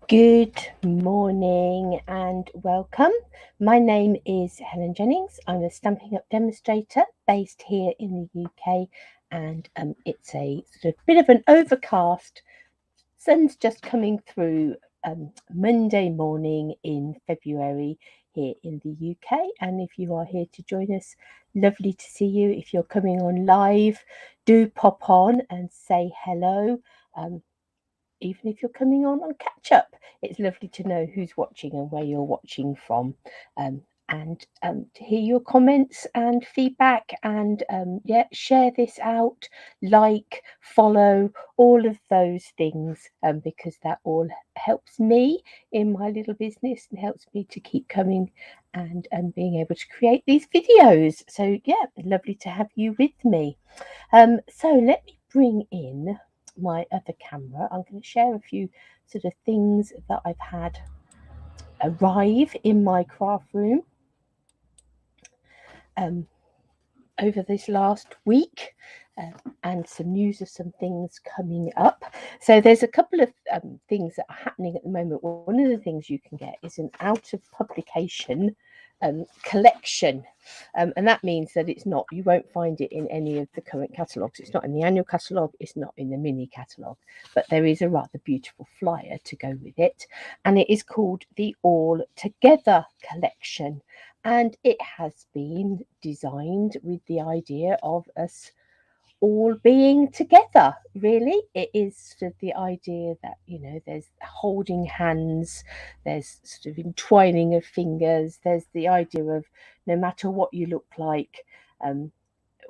Good morning and welcome. My name is Helen Jennings. I'm a Stampin' Up demonstrator based here in the UK, and it's a sort of bit of an overcast. Sun's just coming through Monday morning in February here in the UK. And if you are here to join us, lovely to see you. If you're coming on live, do pop on and say hello. Um, Even if you're coming on catch up, it's lovely to know who's watching and where you're watching from. And to hear your comments and feedback, and share this out, like, follow, all of those things, because that all helps me in my little business and helps me to keep coming and being able to create these videos. So yeah, lovely to have you with me. So let me bring in my other camera. I'm going to share a few sort of things that I've had arrive in my craft room um, over this last week. And some news of some things coming up. So there's a couple of things that are happening at the moment. One of the things you can get is an out of publication collection, and that means that you won't find it in any of the current catalogues. It's not in the annual catalogue, it's not in the mini catalogue, but there is a rather beautiful flyer to go with it, and it is called the All Together collection, and it has been designed with the idea of us all being together. Really, it is sort of the idea that there's holding hands, there's sort of entwining of fingers, there's the idea of no matter what you look like, um,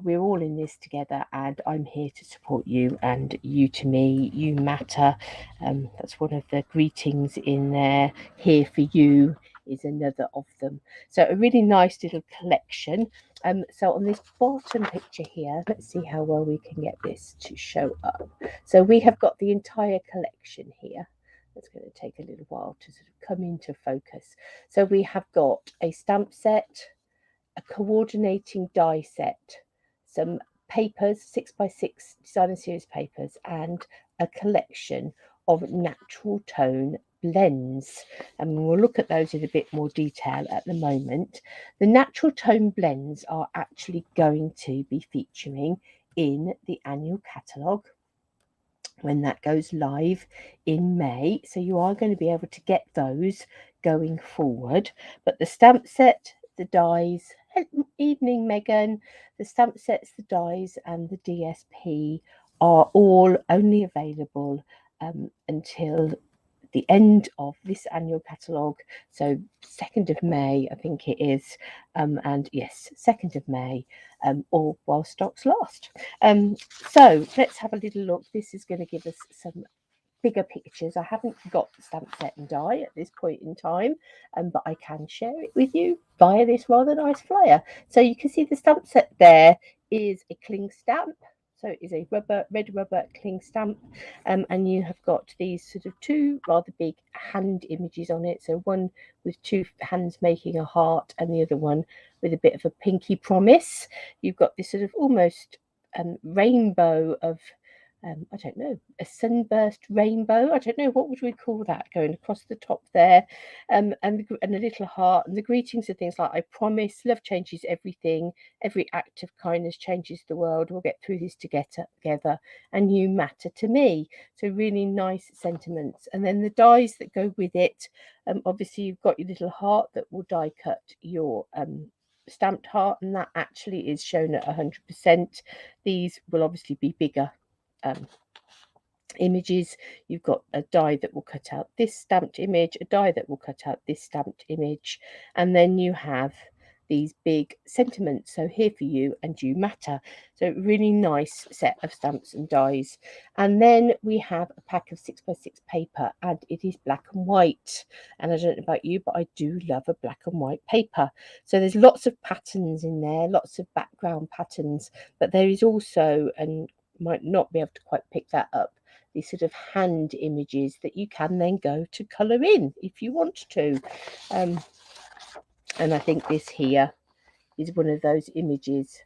we're all in this together, and I'm here to support you, and you to me, you matter. That's one of the greetings in there. Here for you is another of them. So a really nice little collection. So on this bottom picture here, let's see how well we can get this to show up. So we have got the entire collection here. It's going to take a little while to sort of come into focus. So we have got a stamp set, a coordinating die set, some papers, 6x6 designer series papers, and a collection of natural tone blends. And we'll look at those in a bit more detail at the moment. The natural tone blends are actually going to be featuring in the annual catalogue when that goes live in May. So you are going to be able to get those going forward. But the stamp set, the dies, evening Megan, the stamp sets, the dies, and the DSP are all only available until the end of this annual catalogue. So 2nd of May, I think it is. And yes, 2nd of May, or while stocks last. So let's have a little look. This is going to give us some bigger pictures. I haven't got the stamp set and die at this point in time, but I can share it with you via this rather nice flyer. So you can see the stamp set there is a cling stamp. So it is a red rubber cling stamp, and you have got these sort of two rather big hand images on it. So one with two hands making a heart, and the other one with a bit of a pinky promise. You've got this sort of almost rainbow of I don't know, a sunburst rainbow. I don't know, what would we call that, going across the top there, and a little heart, and the greetings are things like I promise, love changes everything, every act of kindness changes the world, we'll get through this together, and you matter to me. So really nice sentiments. And then the dies that go with it, obviously you've got your little heart that will die cut your stamped heart, and that actually is shown at 100%. These will obviously be bigger images. You've got a die that will cut out this stamped image, a die that will cut out this stamped image, and then you have these big sentiments. So here for you and you matter. So really nice set of stamps and dies. And then we have a pack of 6x6 paper, and it is black and white. And I don't know about you, but I do love a black and white paper. So there's lots of patterns in there, lots of background patterns, but there is also, and might not be able to quite pick that up, these sort of hand images that you can then go to colour in if you want to. And I think this here is one of those images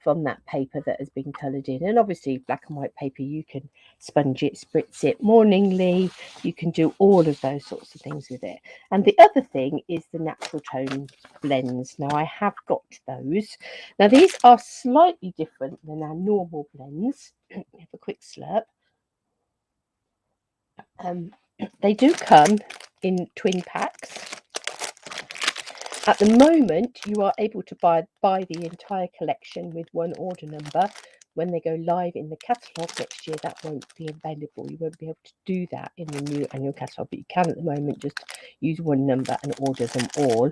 from that paper that has been coloured in. And obviously black and white paper, you can sponge it, spritz it morningly, you can do all of those sorts of things with it. And the other thing is the natural tone blends. Now I have got those. Now these are slightly different than our normal blends. Have a quick slurp. They do come in twin packs. At the moment, you are able to buy the entire collection with one order number. When they go live in the catalogue next year, that won't be available. You won't be able to do that in the new annual catalogue, but you can at the moment just use one number and order them all.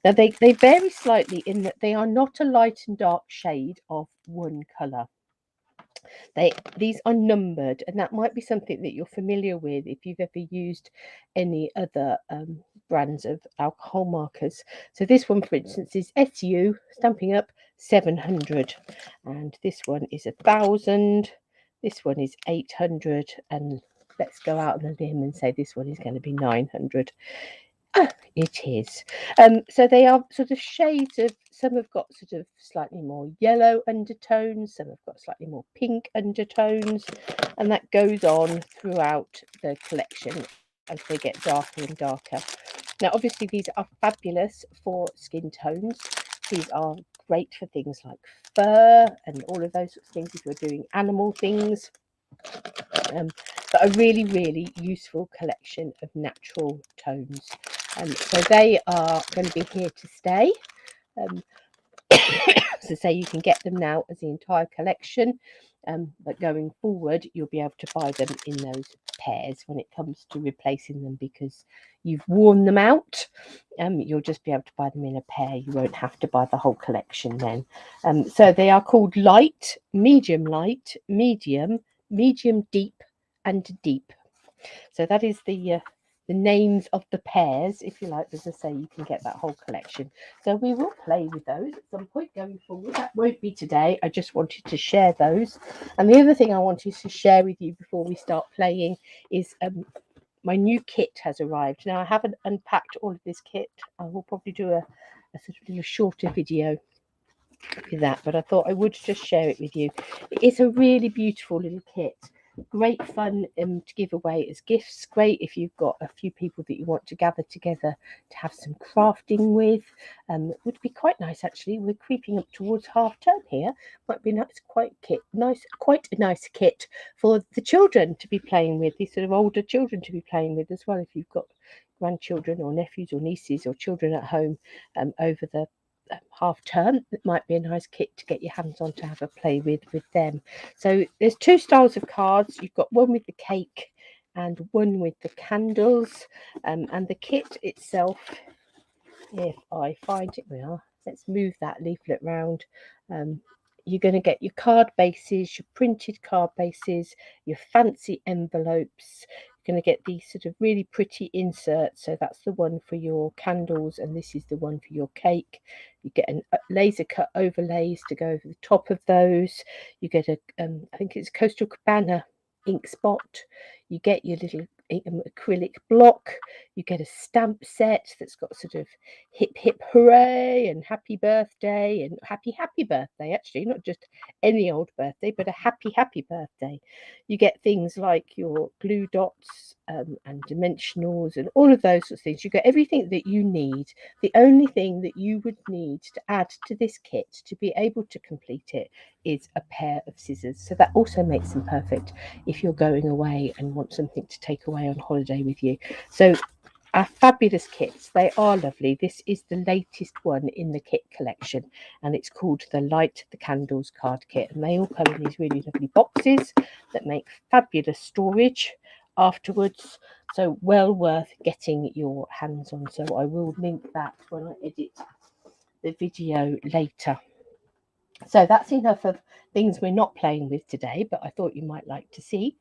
Now, they vary slightly in that they are not a light and dark shade of one colour. These are numbered, and that might be something that you're familiar with if you've ever used any other brands of alcohol markers. So this one, for instance, is SU Stampin' Up 700, and this one is 1000. This one is 800, and let's go out on a limb and say this one is going to be 900. It is. So they are sort of shades of, some have got sort of slightly more yellow undertones, some have got slightly more pink undertones, and that goes on throughout the collection as they get darker and darker. Now, obviously, these are fabulous for skin tones. These are great for things like fur and all of those sorts of things if you're doing animal things. But a really, really useful collection of natural tones. So they are going to be here to stay. So say you can get them now as the entire collection, but going forward you'll be able to buy them in those pairs when it comes to replacing them, because you've worn them out. You'll just be able to buy them in a pair. You won't have to buy the whole collection then. So they are called light, medium, deep, and deep. So that is the names of the pairs, if you like. As I say, you can get that whole collection. So we will play with those at some point going forward. That won't be today. I just wanted to share those. And the other thing I wanted to share with you before we start playing is my new kit has arrived. Now, I haven't unpacked all of this kit. I will probably do a sort of a shorter video with that, but I thought I would just share it with you. It's a really beautiful little kit. Great fun to give away as gifts. Great if you've got a few people that you want to gather together to have some crafting with. It would be quite nice, actually. We're creeping up towards half term here. Might be nice, quite a nice kit for the children to be playing with. These sort of older children to be playing with as well. If you've got grandchildren or nephews or nieces or children at home over the half term, it might be a nice kit to get your hands on to have a play with them. So there's two styles of cards. You've got one with the cake and one with the candles, and the kit itself, if I find it, we are, let's move that leaflet round. You're going to get your card bases, your printed card bases, your fancy envelopes. You're going to get these sort of really pretty inserts. So that's the one for your candles, and this is the one for your cake. You get a laser cut overlays to go over the top of those. You get a I think it's Coastal Cabana ink spot. You get your little acrylic block. You get a stamp set that's got sort of hip hip hooray and happy birthday and happy birthday, actually, not just any old birthday, but a happy birthday. You get things like your glue dots and dimensionals and all of those sorts of things. You get everything that you need. The only thing that you would need to add to this kit to be able to complete it is a pair of scissors. So that also makes them perfect if you're going away and want something to take away on holiday with you. So our fabulous kits, they are lovely. This is the latest one in the kit collection, and it's called the Light the Candles card kit, and they all come in these really lovely boxes that make fabulous storage afterwards. So well worth getting your hands on. So I will link that when I edit the video later. So that's enough of things we're not playing with today, but I thought you might like to see.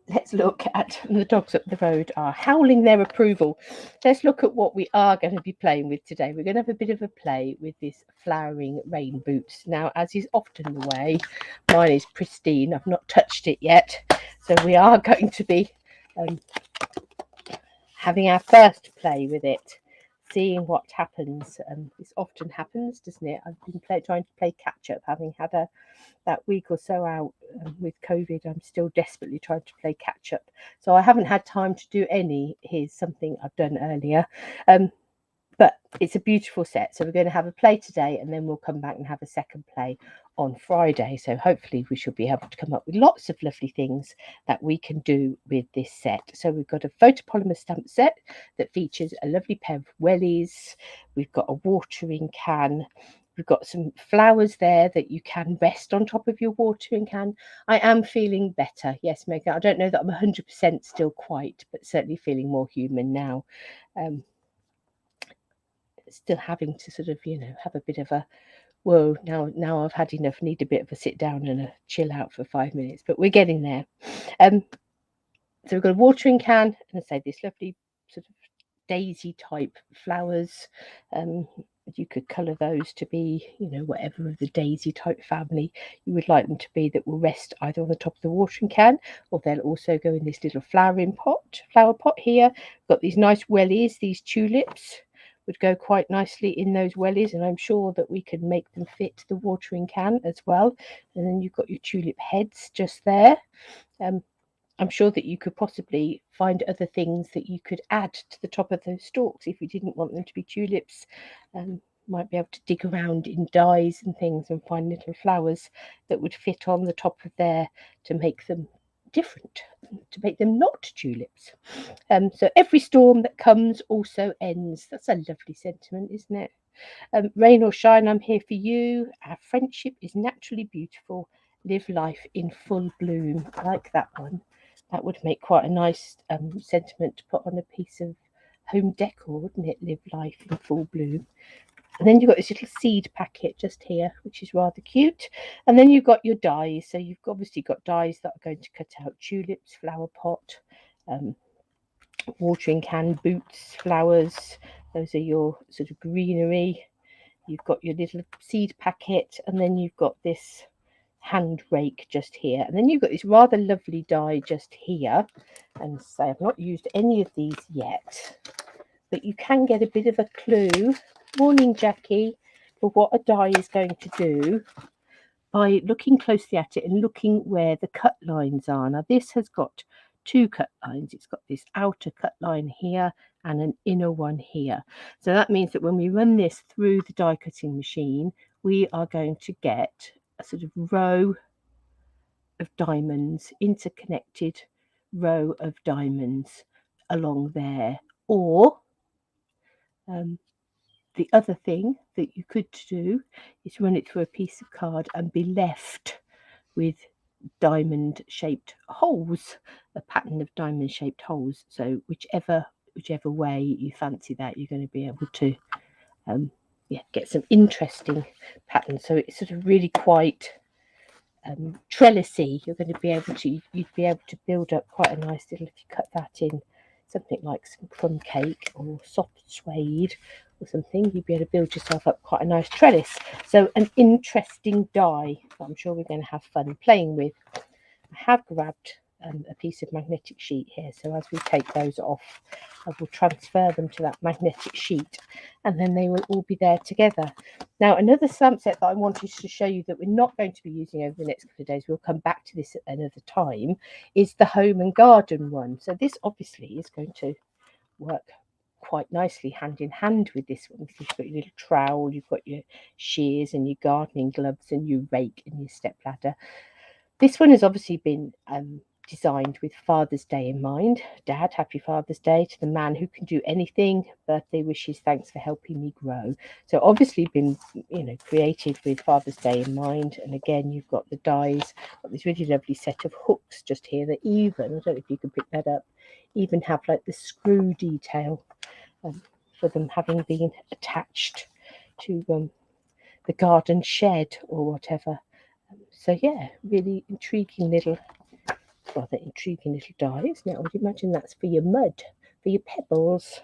Let's look at, the dogs up the road are howling their approval. Let's look at what we are going to be playing with today. We're going to have a bit of a play with this flowering rain boots. Now, as is often the way, mine is pristine. I've not touched it yet. So we are going to be having our first play with it. seeing what happens. This often happens, doesn't it? I've been trying to play catch up, having had that week or so out with COVID. I'm still desperately trying to play catch up, so I haven't had time to do any. Here's something I've done earlier. But it's a beautiful set. So we're going to have a play today, and then we'll come back and have a second play on Friday. So hopefully we should be able to come up with lots of lovely things that we can do with this set. So we've got a photopolymer stamp set that features a lovely pair of wellies. We've got a watering can. We've got some flowers there that you can rest on top of your watering can. I am feeling better. Yes, Megan, I don't know that I'm 100% still quite, but certainly feeling more human now. Still having to sort of, have a bit of a whoa, now I've had enough, need a bit of a sit down and a chill out for 5 minutes, but we're getting there. So we've got a watering can, and I say this lovely sort of daisy type flowers. You could colour those to be, whatever of the daisy type family you would like them to be, that will rest either on the top of the watering can, or they'll also go in this little flower pot here. We've got these nice wellies, these tulips would go quite nicely in those wellies, and I'm sure that we can make them fit the watering can as well. And then you've got your tulip heads just there. I'm sure that you could possibly find other things that you could add to the top of those stalks if you didn't want them to be tulips. Might be able to dig around in dies and things and find little flowers that would fit on the top of there to make them different, to make them not tulips. So every storm that comes also ends. That's a lovely sentiment, isn't it? Rain or shine, I'm here for you. Our friendship is naturally beautiful. Live life in full bloom. I like that one. That would make quite a nice sentiment to put on a piece of home decor, wouldn't it? Live life in full bloom. And then you've got this little seed packet just here, which is rather cute. And then you've got your dies. So you've obviously got dies that are going to cut out tulips, flower pot, watering can, boots, flowers. Those are your sort of greenery. You've got your little seed packet, and then you've got this hand rake just here, and then you've got this rather lovely die just here. And so I've not used any of these yet, but you can get a bit of a clue, morning Jackie, for what a die is going to do by looking closely at it and looking where the cut lines are. Now this has got two cut lines. It's got this outer cut line here and an inner one here. So that means that when we run this through the die cutting machine, we are going to get a sort of row of diamonds, interconnected row of diamonds along there. Or the other thing that you could do is run it through a piece of card and be left with diamond shaped holes, a pattern of diamond shaped holes. So whichever way you fancy that, you're going to be able to get some interesting patterns. So it's sort of really quite trellisy. You'd be able to build up quite a nice little, if you cut that in something like some plum cake or soft suede or something, you'd be able to build yourself up quite a nice trellis. So an interesting die that I'm sure we're going to have fun playing with. I have grabbed a piece of magnetic sheet here, so as we take those off, I will transfer them to that magnetic sheet, and then they will all be there together. Now, another stamp set that I wanted to show you that we're not going to be using over the next couple of days, we'll come back to this at another time, is the home and garden one. So this obviously is going to work quite nicely hand in hand with this one, because you've got your little trowel, you've got your shears and your gardening gloves and your rake and your step ladder. This one has obviously been designed with Father's Day in mind. Dad, happy Father's Day to the man who can do anything. Birthday wishes, thanks for helping me grow. So obviously been, created with Father's Day in mind. And again, you've got the dies, got this really lovely set of hooks just here that even, I don't know if you can pick that up, even have like the screw detail for them having been attached to the garden shed or whatever. So yeah, really rather intriguing little die, isn't it? I would imagine that's for your mud, for your pebbles.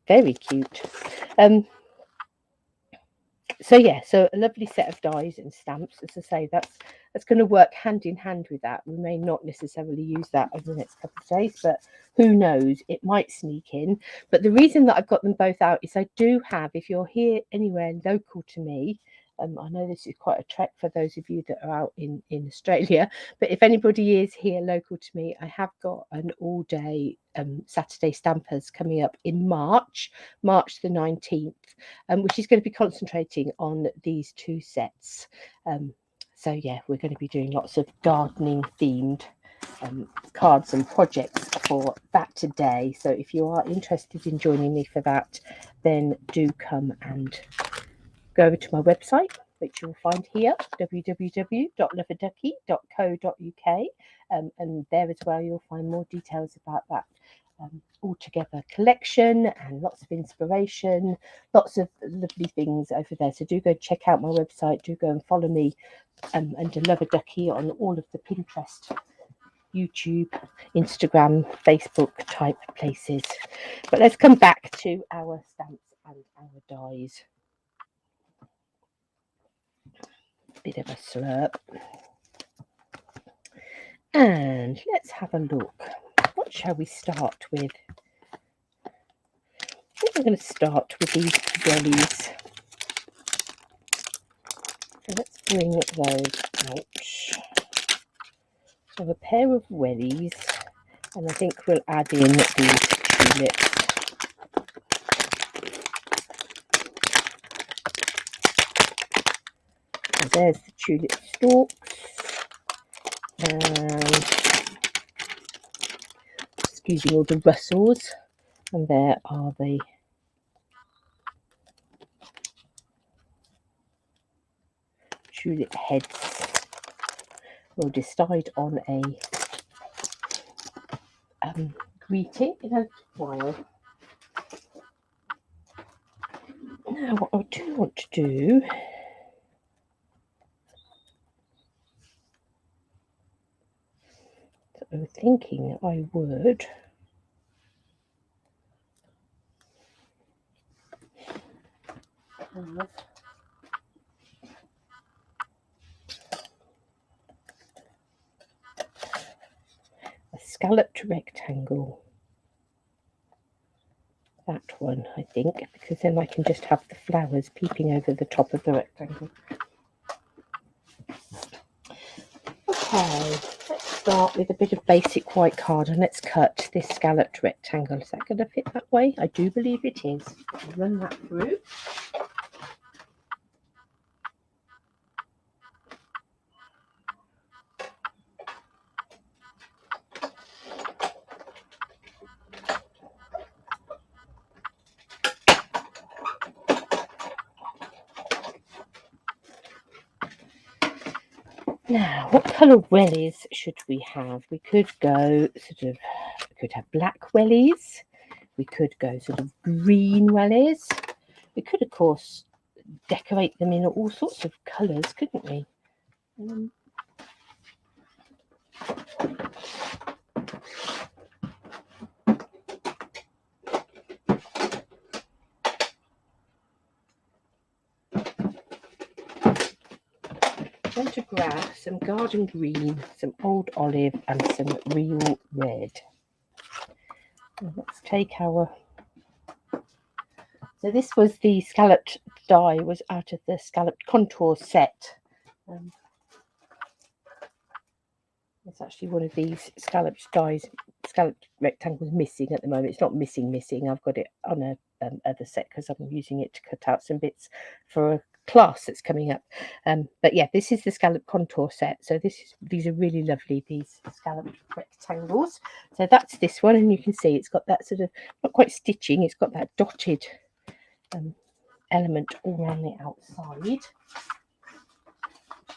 Very cute. So yeah, so a lovely set of dies and stamps. As I say, that's going to work hand in hand with that. We may not necessarily use that over the next couple of days, but who knows, it might sneak in. But the reason that I've got them both out is I do have, if you're here anywhere local to me, I know this is quite a trek for those of you that are out in Australia, but if anybody is here local to me, I have got an all-day Saturday Stampers coming up in March the 19th, which is going to be concentrating on these two sets. So yeah, we're going to be doing lots of gardening themed cards and projects for that today. So if you are interested in joining me for that, then do come and go over to my website, which you'll find here, www.loveaduckie.co.uk, and there as well you'll find more details about that altogether collection and lots of inspiration, lots of lovely things over there. So do go check out my website, do go and follow me under Love-a-Duckie on all of the Pinterest, YouTube, Instagram, Facebook type places. But let's come back to our stamps and our dies. Bit of a slurp. And let's have a look. What shall we start with? I think I'm going to start with these wellies. So let's bring those out. So a pair of wellies, and I think we'll add in these tulips. So there's the tulip stalks. And excusing all the rustles, and there are the tulip heads. We'll decide on a greeting in a while. Now what I do want to do I'm thinking I would have a scalloped rectangle. That one, I think, because then I can just have the flowers peeping over the top of the rectangle. Okay, let's start with a bit of basic white card and let's cut this scalloped rectangle. Is that going to fit that way? I do believe it is. I'll run that through. Now, what colour wellies should we have? We could go we could have black wellies. We could go sort of green wellies. We could, of course, decorate them in all sorts of colours, couldn't we? I'm going to grab some garden green, some old olive and some real red. And let's take our... So this was the scalloped die, was out of the scalloped contour set. It's actually one of these scalloped dies, scalloped rectangles missing at the moment. It's not missing. I've got it on a other set because I'm using it to cut out some bits for a class that's coming up. But yeah, this is the scalloped contour set. So these are really lovely, these scalloped rectangles. So that's this one, and you can see it's got that sort of, not quite stitching, it's got that dotted element all around the outside.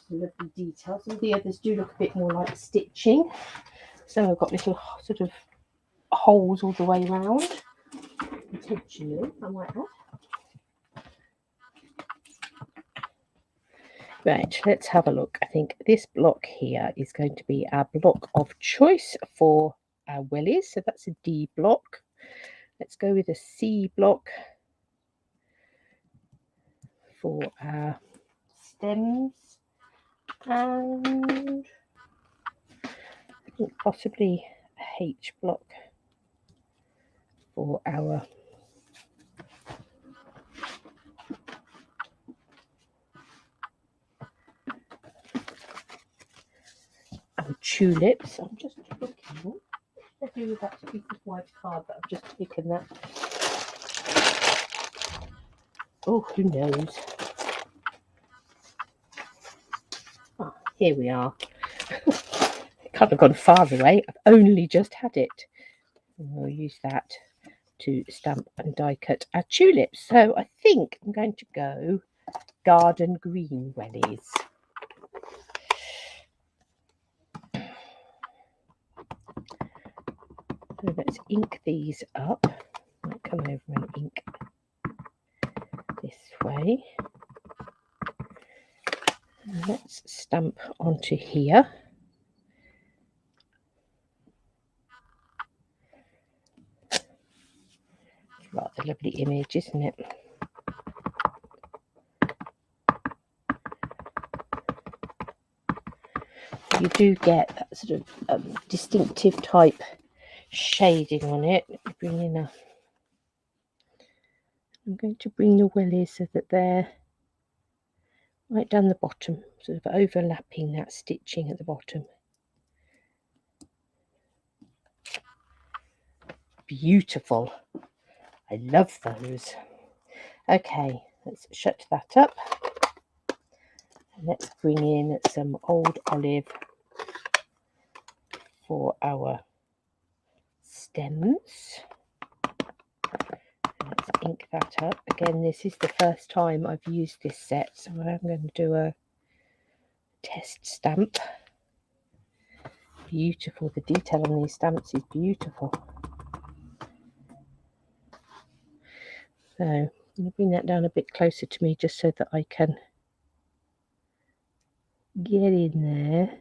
Lovely details. Some of the others do look a bit more like stitching. So I've got little sort of holes all the way around. Intentionally, I might add. Right, let's have a look. I think this block here is going to be our block of choice for our wellies. So that's a D block. Let's go with a C block for our stems, and I think possibly a H block for our tulips. I'm just looking. What did I do with that piece of white card that I've just taken that? Oh, who knows? Oh, here we are. It can't have gone far away. I've only just had it. And we'll use that to stamp and die cut our tulips. So I think I'm going to go garden green wellies. So let's ink these up. I'll come over and ink this way. And let's stamp onto here. It's rather a lovely image, isn't it? You do get that sort of distinctive type shading on it. I'm going to bring the wellies so that they're right down the bottom, sort of overlapping that stitching at the bottom. Beautiful. I love those. Okay, let's shut that up. And let's bring in some old olive for our stems. Let's ink that up. Again, this is the first time I've used this set, so I'm going to do a test stamp. Beautiful. The detail on these stamps is beautiful. So I'm going to bring that down a bit closer to me just so that I can get in there.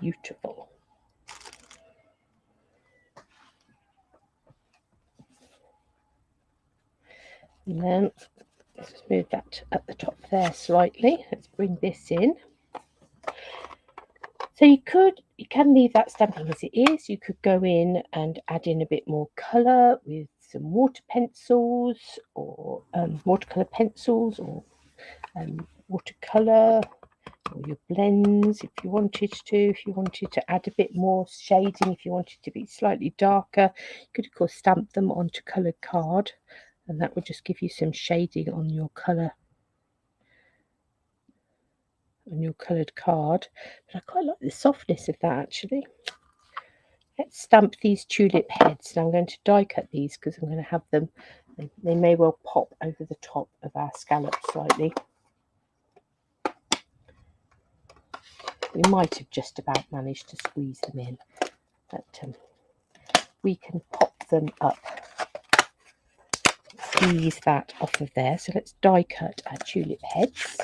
Beautiful. And then let's move that at the top there slightly. Let's bring this in. So you can leave that stamping as it is. You could go in and add in a bit more colour with some water pencils or watercolour pencils or watercolour, or your blends if you wanted to. If you wanted to add a bit more shading, if you wanted to be slightly darker, you could of course stamp them onto coloured card, and that would just give you some shading on your colour, on your coloured card. But I quite like the softness of that actually. Let's stamp these tulip heads. Now I'm going to die cut these because I'm going to have them, they may well pop over the top of our scallop slightly. We might have just about managed to squeeze them in, but we can pop them up, squeeze that off of there. So let's die cut our tulip heads.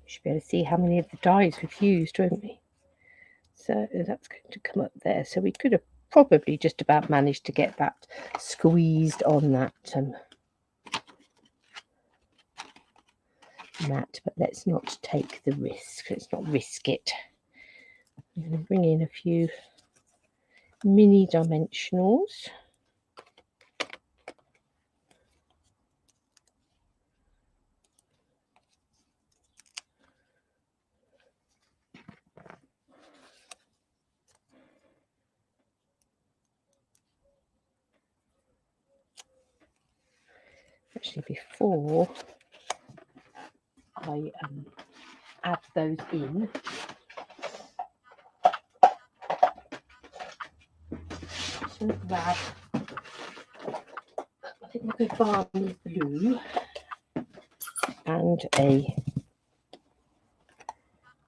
Should be able to see how many of the dies we've used, won't we? So that's going to come up there. So we could have probably just about managed to get that squeezed on that mat, but let's not take the risk. Let's not risk it. I'm going to bring in a few mini dimensionals. Actually, before I add those in. So grab, I think a good Barney's Blue and a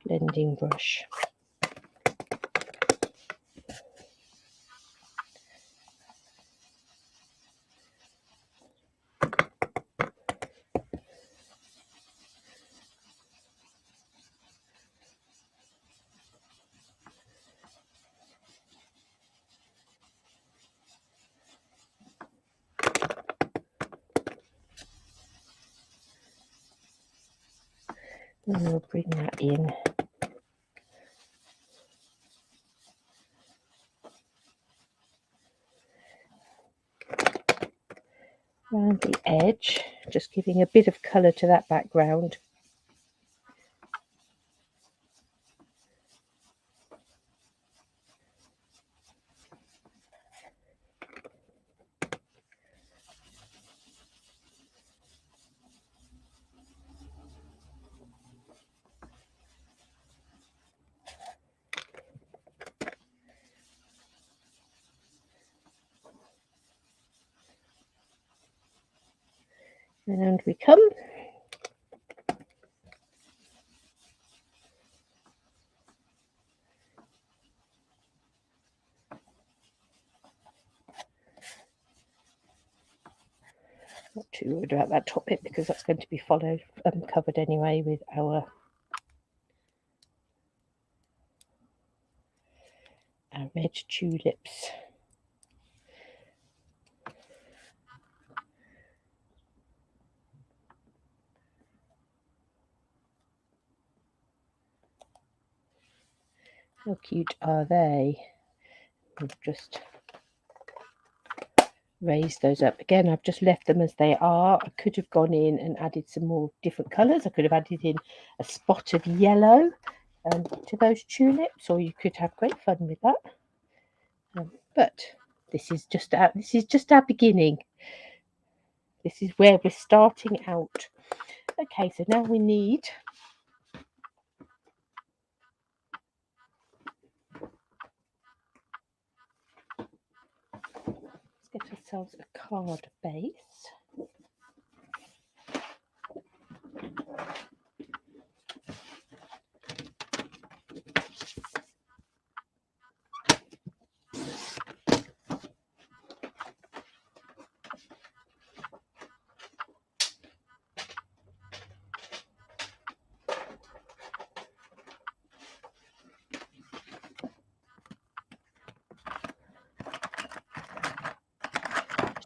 blending brush. And we'll bring that in. Around the edge, just giving a bit of colour to that background. And we come. Not too worried about that top bit because that's going to be covered anyway with our red tulips. How cute are they? We'll just raise those up. Again, I've just left them as they are. I could have gone in and added some more different colours. I could have added in a spot of yellow to those tulips, or you could have great fun with that. But this is just our beginning. This is where we're starting out. Okay, so now we need get ourselves a card base.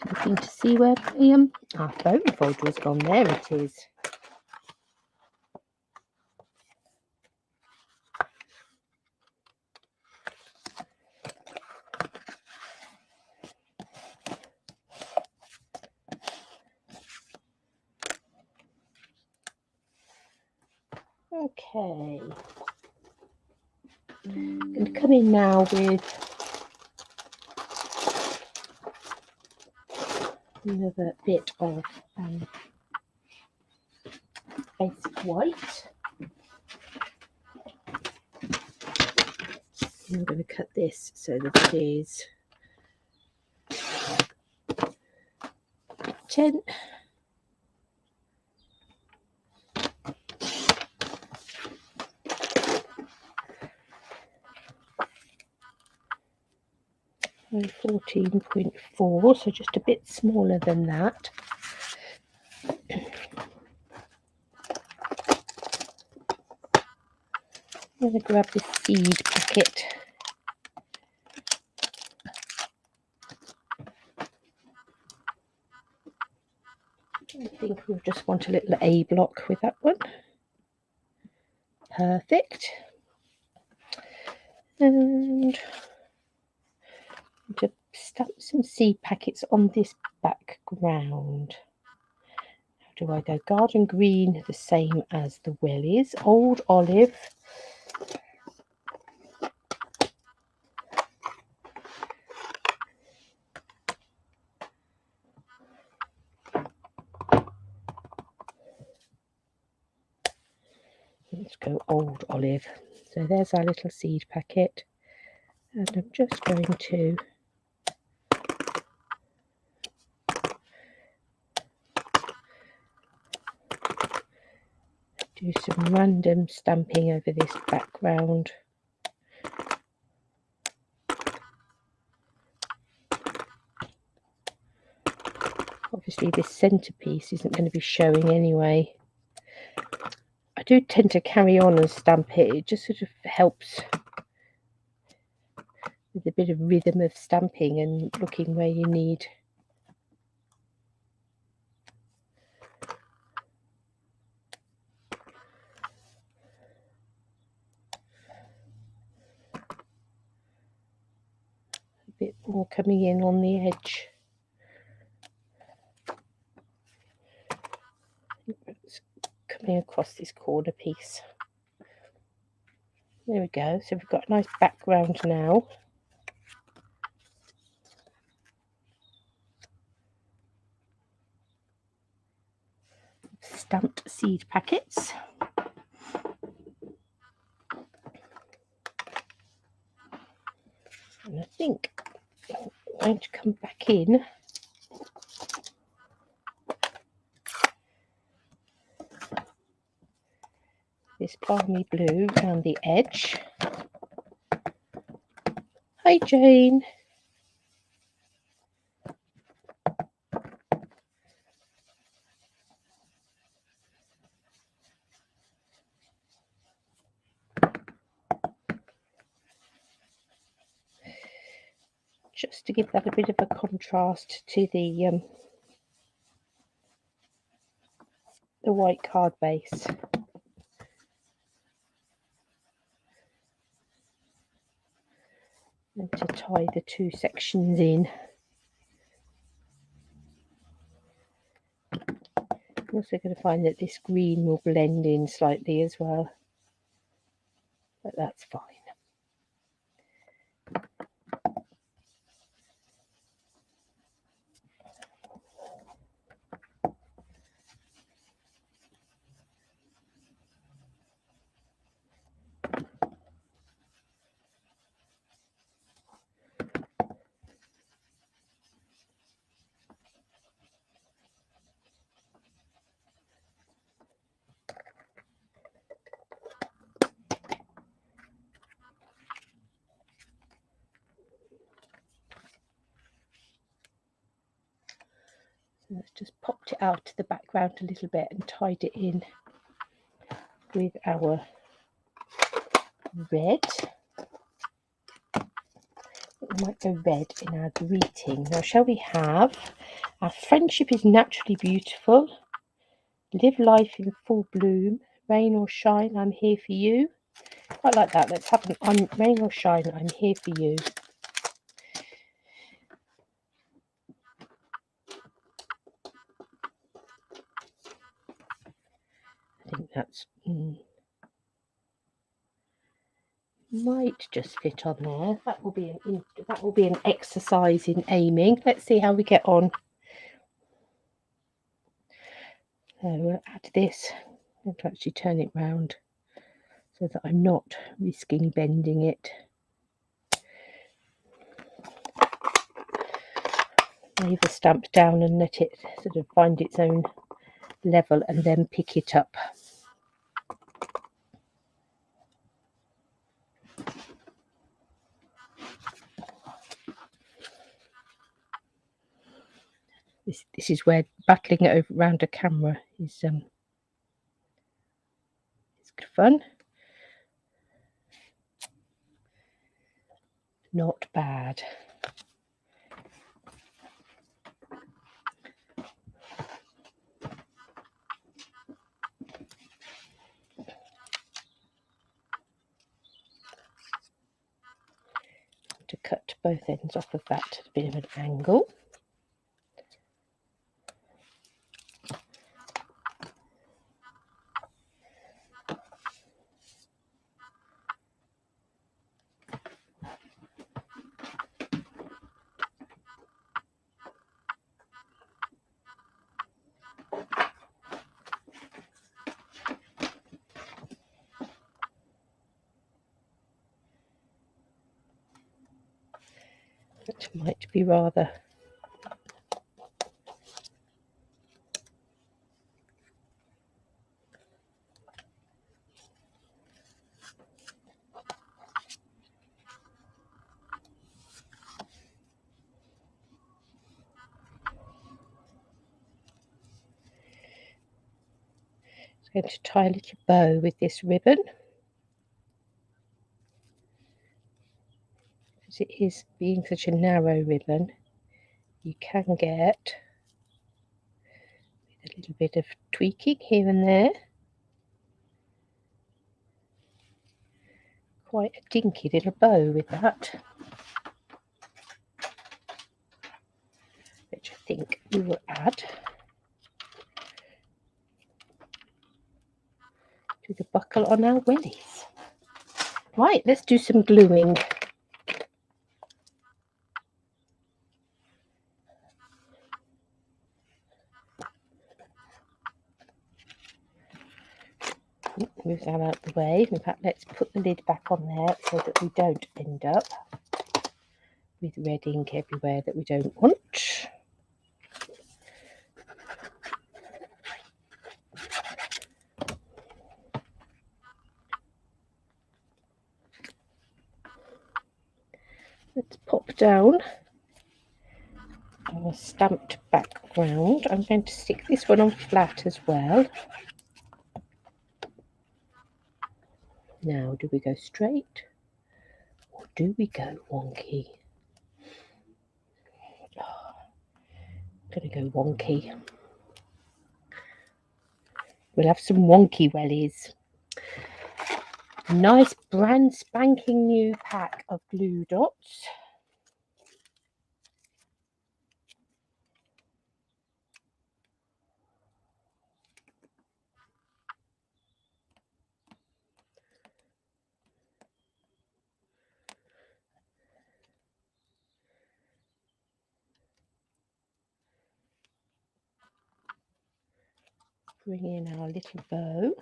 Looking to see where our phone folder has gone. There it is. Okay, I'm going to come in now with another bit of basic white. And I'm going to cut this so that it is 10. And 14.4, so just a bit smaller than that. I'm going to grab this seed packet. I think we'll just want a little A block with that one. Perfect. And to stamp some seed packets on this background. How do I go? Garden green, the same as the wellies. Old olive. olive. So there's our little seed packet, and I'm just going to do some random stamping over this background. Obviously this centerpiece isn't going to be showing anyway. I do tend to carry on and stamp it. It just sort of helps with a bit of rhythm of stamping and looking where you need. A bit more coming in on the edge. It's coming across this corner piece. There we go. So we've got a nice background now. Stamped seed packets. And I think I'm going to come back in this balmy blue around the edge. Hi Jane. Just to give that a bit of a contrast to the white card base. And to tie the two sections in. I'm also going to find that this green will blend in slightly as well, but that's fine. Let's just popped it out to the background a little bit and tied it in with our red. We might go red in our greeting. Now, shall we have our friendship is naturally beautiful. Live life in full bloom. Rain or shine, I'm here for you. Quite like that. Let's have an rain or shine, I'm here for you. I think that's might just fit on there. That will be an exercise in aiming. Let's see how we get on. So we'll add this. I'm going to actually turn it round so that I'm not risking bending it. Lay the stamp down and let it sort of find its own level and then pick it up. This is where battling it over around a camera is good fun. Not bad. To cut both ends off of that at a bit of an angle. which might be rather going to tie a little bow with this ribbon, because it is, being such a narrow ribbon, you can get a little bit of tweaking here and there. Quite a dinky little bow with that, which I think we will add to the buckle on our wellies. Right, let's do some gluing. Move that out the way. In fact, let's put the lid back on there so that we don't end up with red ink everywhere that we don't want. Let's pop down our stamped background. I'm going to stick this one on flat as well. Now, do we go straight or do we go wonky? Oh, I'm going to go wonky. We'll have some wonky wellies. Nice brand spanking new pack of glue dots. Bring in our little bow,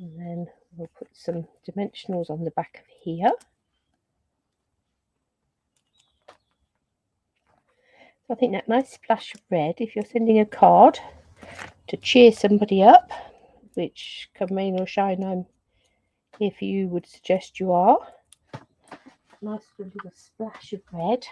and then we'll put some dimensionals on the back of here. So I think that nice splash of red, if you're sending a card to cheer somebody up, which come rain or shine, I'm here for you, would suggest you are. Nice little splash of red.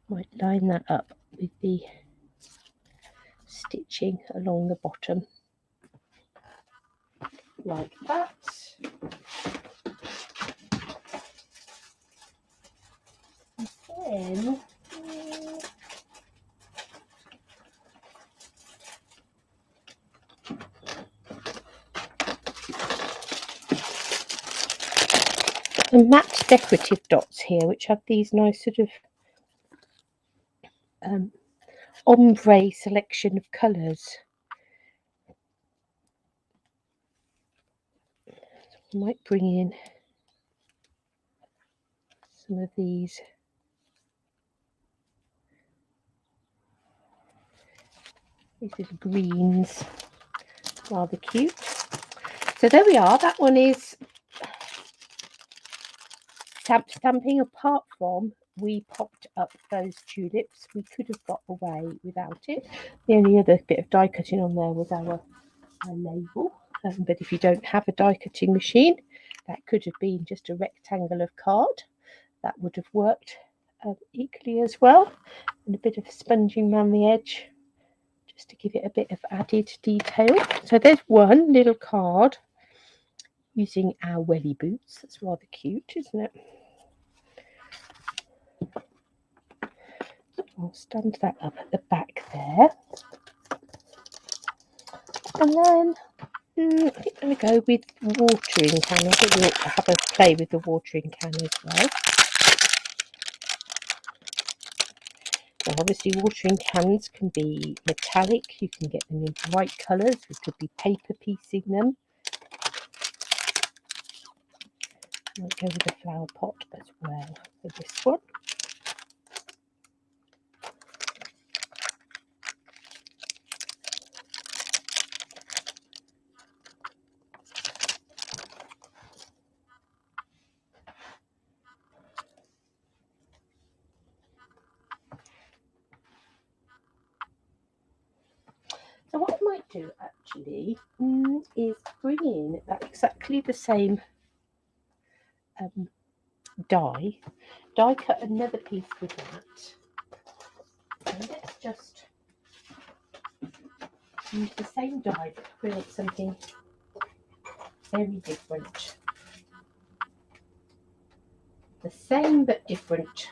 Might line that up with the stitching along the bottom, like that. And then some matte decorative dots here, which have these nice sort of ombre selection of colours. I might bring in some of these little greens, rather cute. So there we are. That one is stamping. Apart from we popped up those tulips, we could have got away without it. The only other bit of die cutting on there was our label. But if you don't have a die cutting machine, that could have been just a rectangle of card. That would have worked equally as well. And a bit of sponging around the edge, just to give it a bit of added detail. So there's one little card using our welly boots. That's rather cute, isn't it? I'll stand that up at the back there. And then I think I'm going to go with watering can. I think we'll have a play with the watering can as well. Now, obviously, watering cans can be metallic. You can get them in bright colours. We could be paper piecing them. I'll go with the flower pot as well for this one. do actually is bring in exactly the same die cut another piece with that, and let's just use the same die but create something very different. The same but different.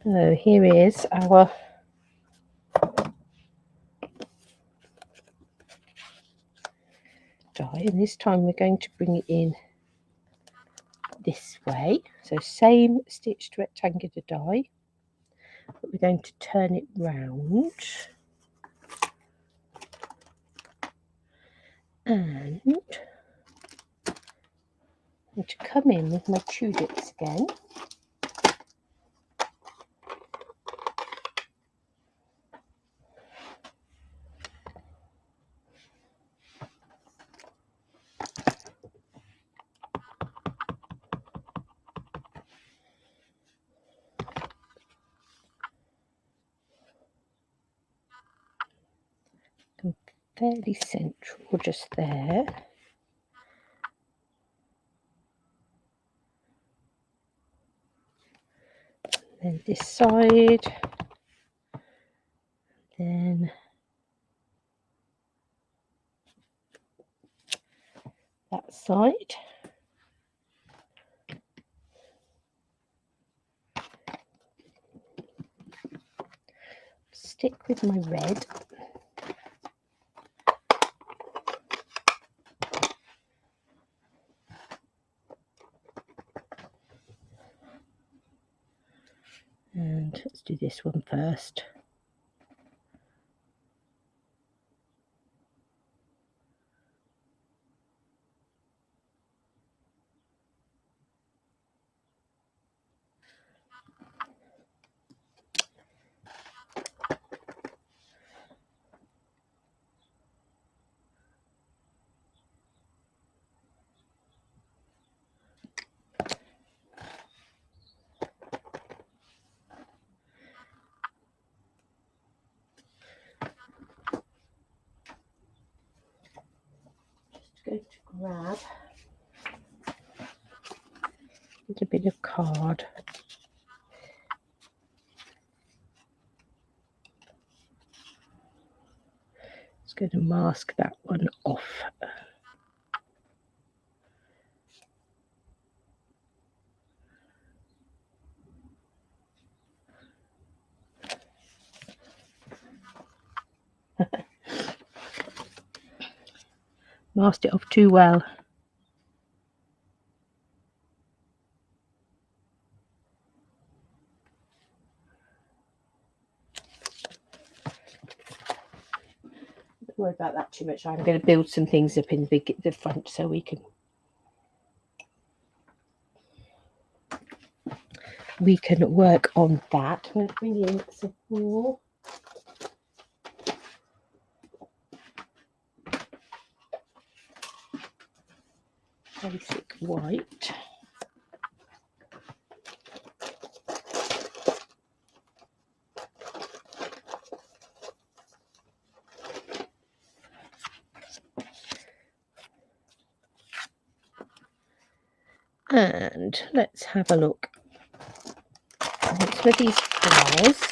So here is our die, and this time we're going to bring it in this way. So same stitched rectangular die, but we're going to turn it round. And I'm going to come in with my tulips again. I'm fairly central just there. Then this side, then that side. Stick with my red. And let's do this one first. Going to grab a little bit of card. It's going to mask that one off. Masked it off too well. Don't worry about that too much. I'm going to build some things up in the front so we can work on that. I'm going to bring in some more basic white. And let's have a look at some of these flowers.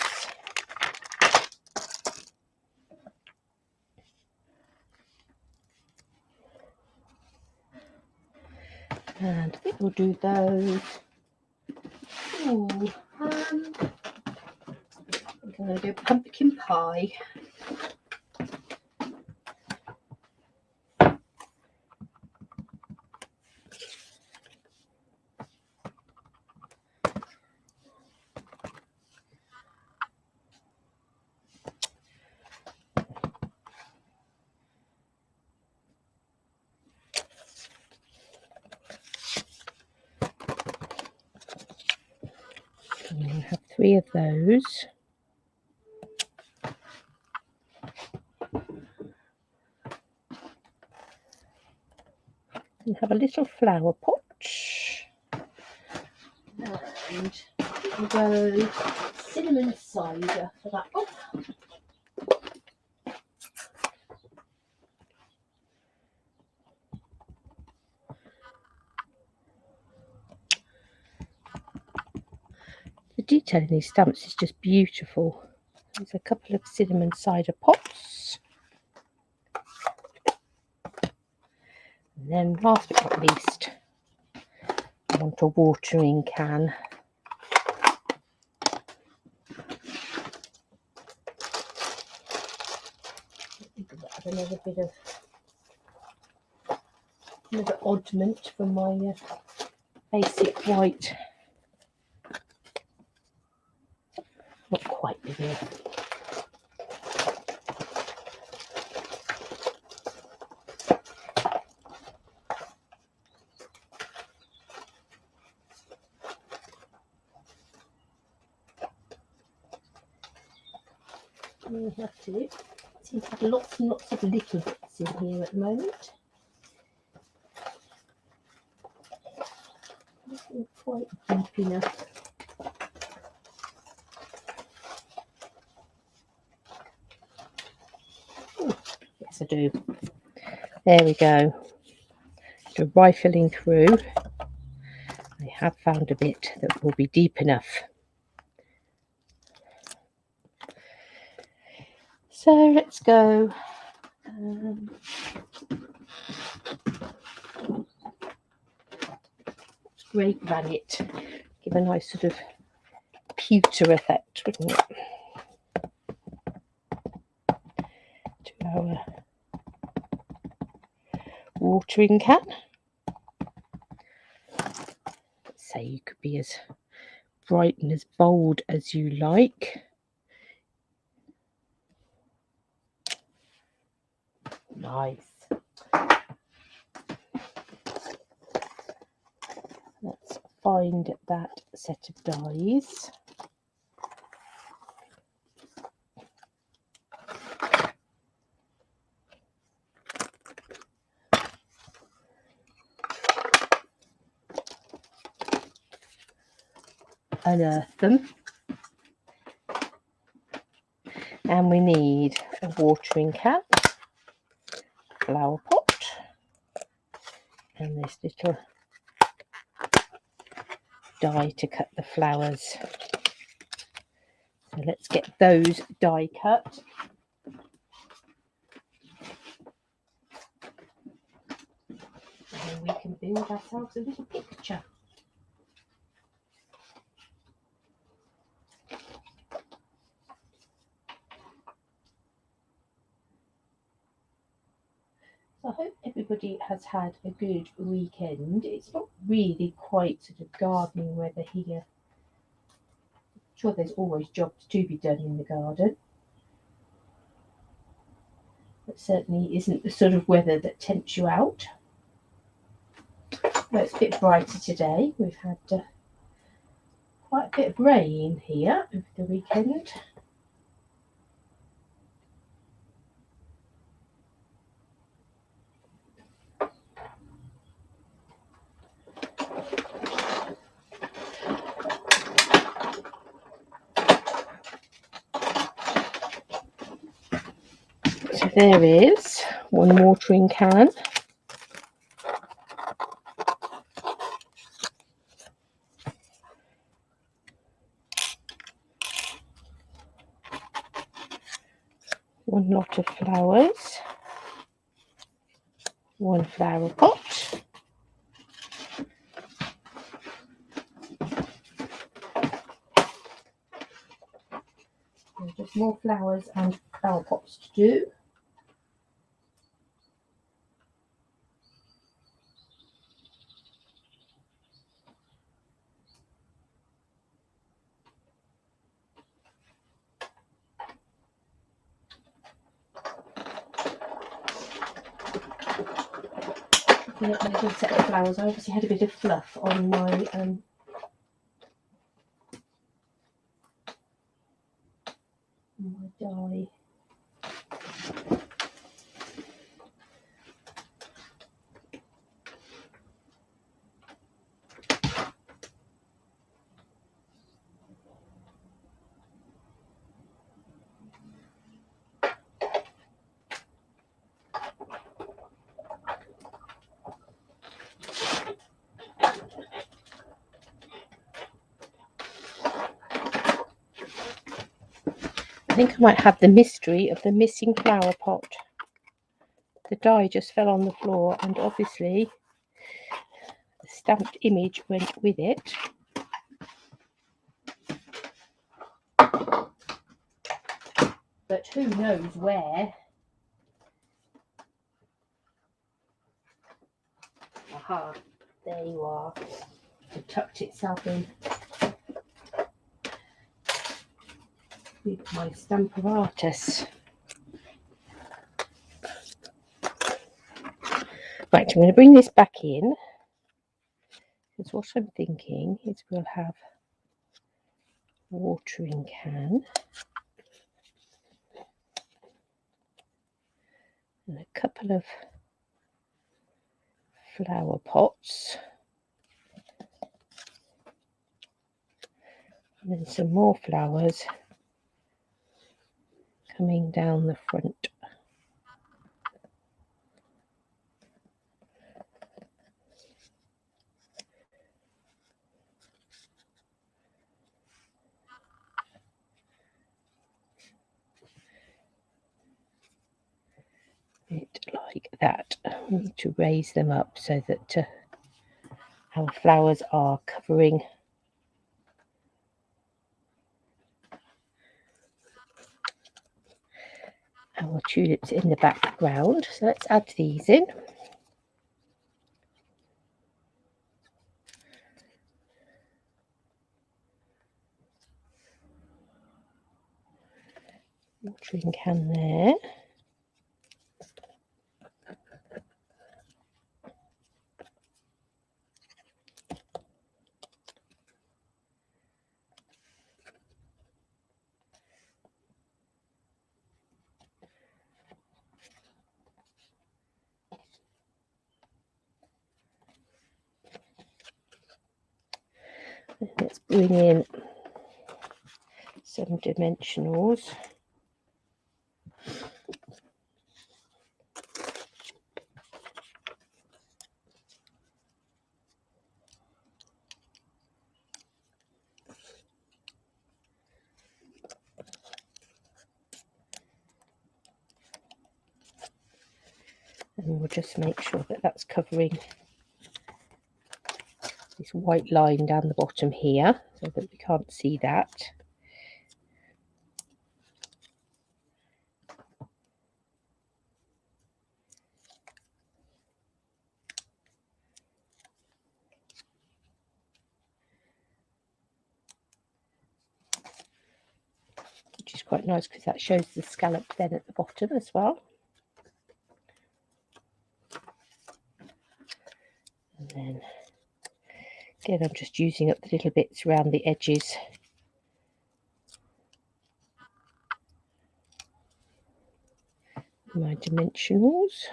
And I think we'll do those. Ooh, I think I'm going to do pumpkin pie. I'm going to have 3 of those. and have a little flower pot. And we'll go cinnamon cider for that one. The detail in these stamps is just beautiful. There's a couple of cinnamon cider pots. And then last but not least, I want a watering can. Another bit of another oddment from my basic white. Not quite big enough. We have to seem to have lots and lots of little bits in here at the moment. Not quite deep enough. Ooh, yes, I do. There we go. After rifling through, I have found a bit that will be deep enough. So let's go. Great granite, give a nice sort of pewter effect, wouldn't it, to our watering can. Let's say you could be as bright and as bold as you like. Nice. Let's find that set of dies. Unearth them. And we need a watering can, flower pot, and this little die to cut the flowers. So let's get those die cut. And then we can build ourselves a little picture. So I hope everybody has had a good weekend. It's not really quite sort of gardening weather here. I'm sure there's always jobs to be done in the garden. But certainly isn't the sort of weather that tempts you out. Well, it's a bit brighter today. We've had quite a bit of rain here over the weekend. So there is one watering can. One lot of flowers. One flower pot. There's just more flowers and flower pots to do. Yeah, a good set of flowers. I obviously had a bit of fluff on my die. think I might have the mystery of the missing flower pot. The die just fell on the floor, and obviously the stamped image went with it. But who knows where? Aha, there you are. It tucked itself in with my stamp of artist. Right, I'm going to bring this back in, because what I'm thinking is we'll have a watering can and a couple of flower pots, and then some more flowers coming down the front. Bit like that. We need to raise them up so that our flowers are covering our tulips in the background. So let's add these in. Watering can there. Let's bring in some dimensionals. And we'll just make sure that that's covering this white line down the bottom here, so that we can't see that. Which is quite nice because that shows the scallop then at the bottom as well. And then again, I'm just using up the little bits around the edges. My dimensionals.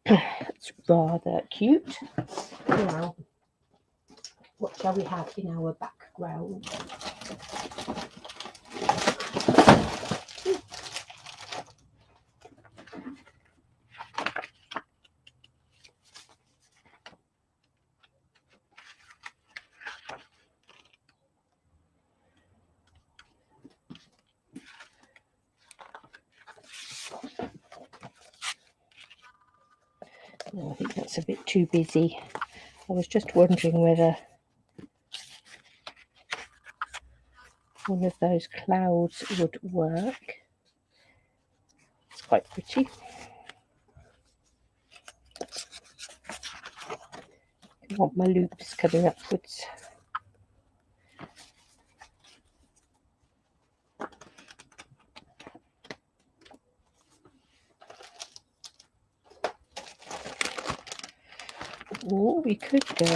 That's rather cute. Now, what shall we have in our background? No, I think that's a bit too busy. I was just wondering whether one of those clouds would work. It's quite pretty. I want my loops coming upwards. Or we could go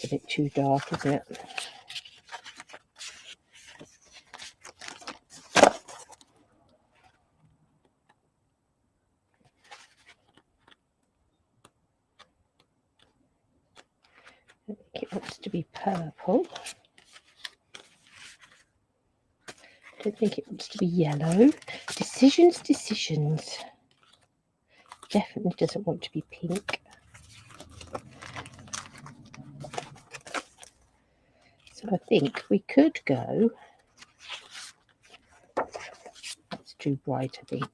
a bit too dark, isn't it? it wants to be purple. I don't think it wants to be yellow. Decisions. Definitely doesn't want to be pink. So I think we could go. It's too bright, I think.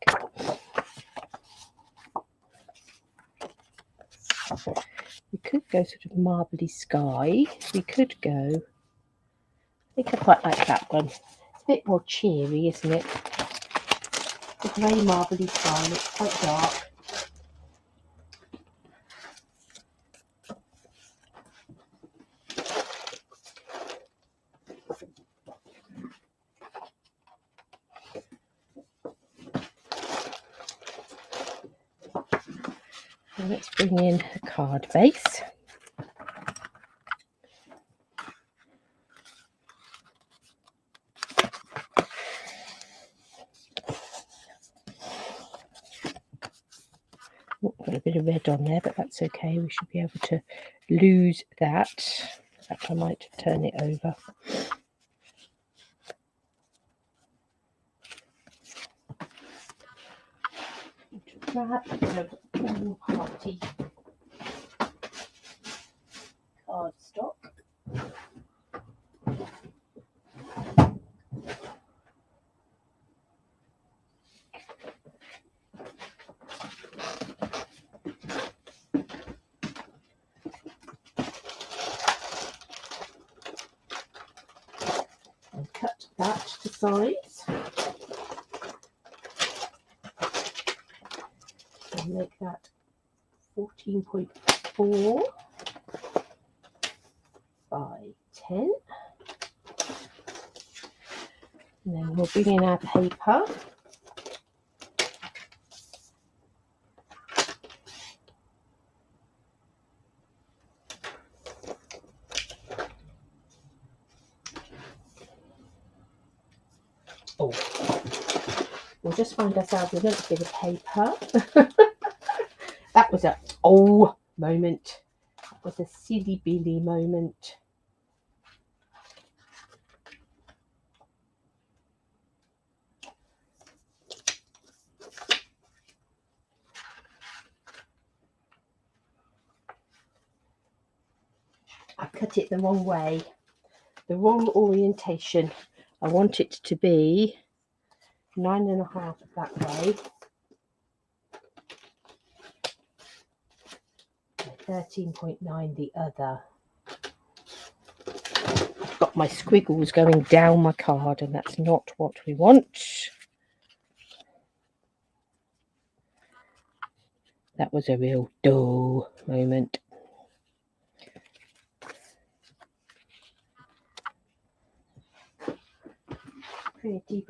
We could go sort of marbly sky. We could go. I think I quite like that one. It's a bit more cheery, isn't it? The grey marbly sky looks quite dark. So let's bring in a card base. Got a bit of red on there, but that's okay. We should be able to lose that. In fact, I might turn it over. Grab a bit of all party cardstock. And cut that to size. And make that 14.4 by 10. And then we'll bring in our paper. Oh, we'll just find ourselves a little bit of paper. That was a moment. That was a silly billy moment. I cut it the wrong way, the wrong orientation. I want it to be 9.5 that way, 13.9 the other. I've got my squiggles going down my card, and that's not what we want. That was a real dull moment. Pretty.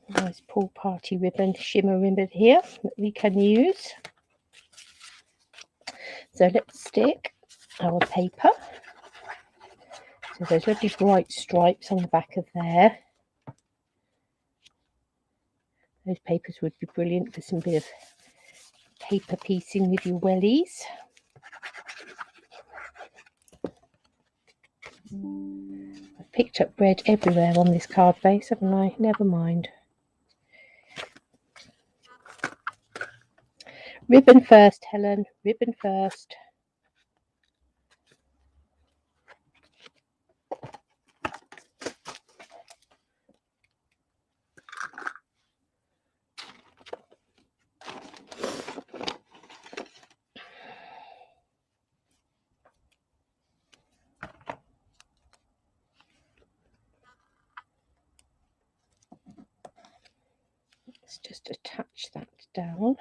Nice pool party ribbon, shimmer ribbon here that we can use. So let's stick our paper. So those lovely bright stripes on the back of there. Those papers would be brilliant for some bit of paper piecing with your wellies. I've picked up red everywhere on this card base, haven't I? Never mind. Ribbon first, Helen. Ribbon first. Let's just attach that down.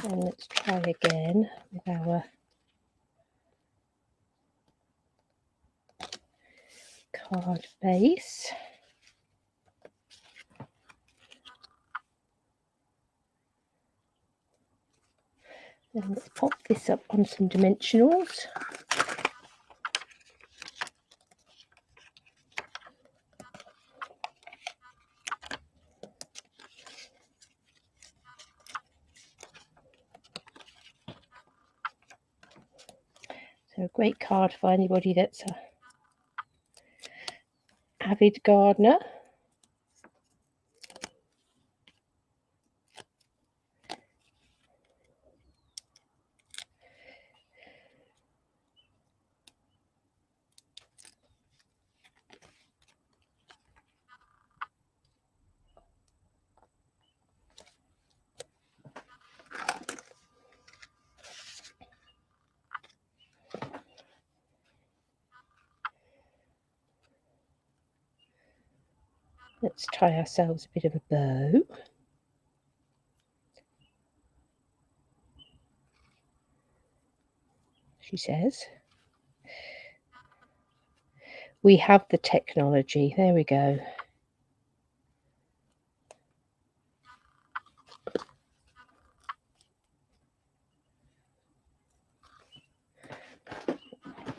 And let's try again with our card base. Then let's pop this up on some dimensionals. So a great card for anybody that's an avid gardener. Let's try ourselves a bit of a bow. She says. We have the technology. There we go.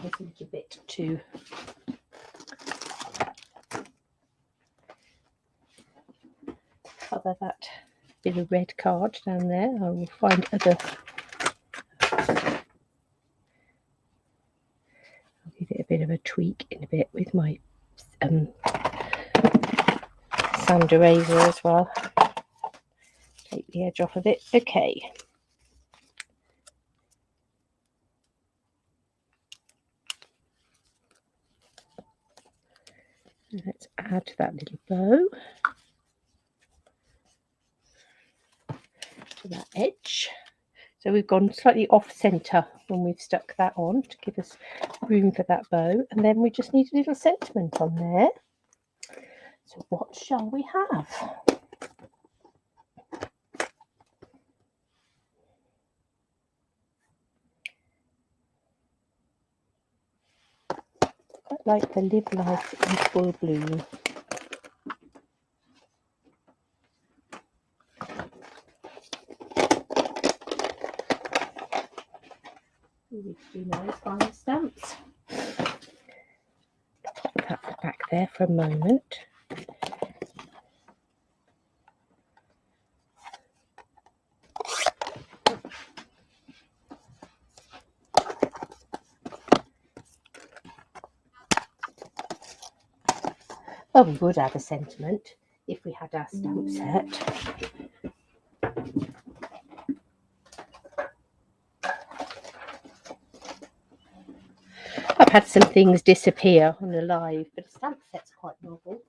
There's a little bit to cover that bit of red card down there. I will find other. I'll give it a bit of a tweak in a bit with my sand eraser as well. Take the edge off of it. Okay. Let's add that little bow to that edge. So we've gone slightly off centre when we've stuck that on to give us room for that bow. And then we just need a little sentiment on there. So what shall we have? Quite like the Live Life in Full Bloom. We do nice fine stamps. Put that back there for a moment. Well, we would add a sentiment if we had our stamp set. I've had some things disappear on the live, but a stamp set's quite novel.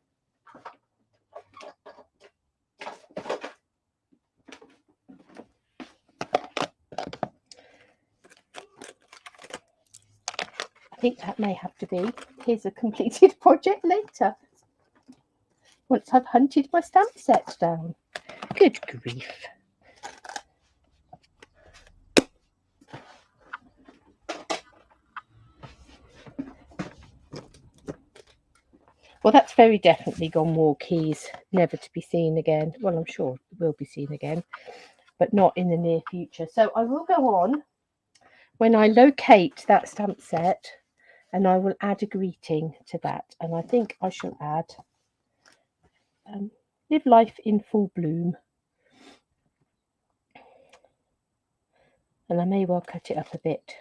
I think that may have to be, here's a completed project later. Once I've hunted my stamp set down. Good grief. Well, that's very definitely Gone War Keys, never to be seen again. Well, I'm sure it will be seen again, but not in the near future. So I will go on when I locate that stamp set, and I will add a greeting to that. And I think I shall add Live Life in Full Bloom. And I may well cut it up a bit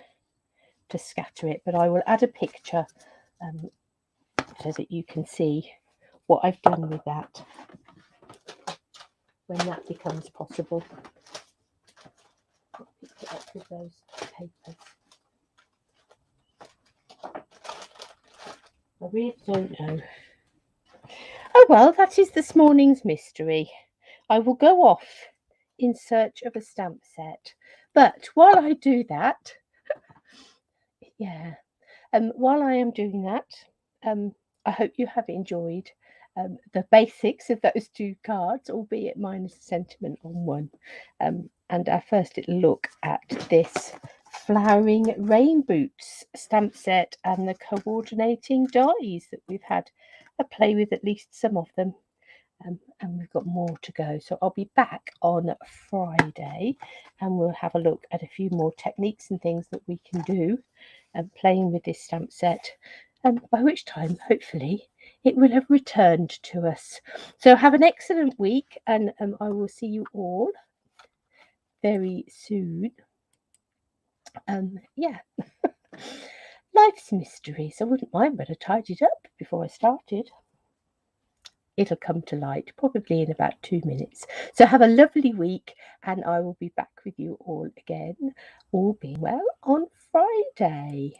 to scatter it, but I will add a picture so that you can see what I've done with that when that becomes possible. I'll pick it up with those papers. I really don't know. Oh well, that is this morning's mystery. I will go off in search of a stamp set. But while I do that, while I am doing that, I hope you have enjoyed the basics of those two cards, albeit minus a sentiment on one. And our first little look at this Flowering Rain Boots stamp set and the coordinating dies that we've had a play with, at least some of them. And we've got more to go. So I'll be back on Friday and we'll have a look at a few more techniques and things that we can do playing with this stamp set. By which time, hopefully, it will have returned to us. So have an excellent week, and I will see you all very soon. life's mysteries. I wouldn't mind, but I tidied up before I started. It'll come to light probably in about 2 minutes. So have a lovely week, and I will be back with you all again, all being well, on Friday.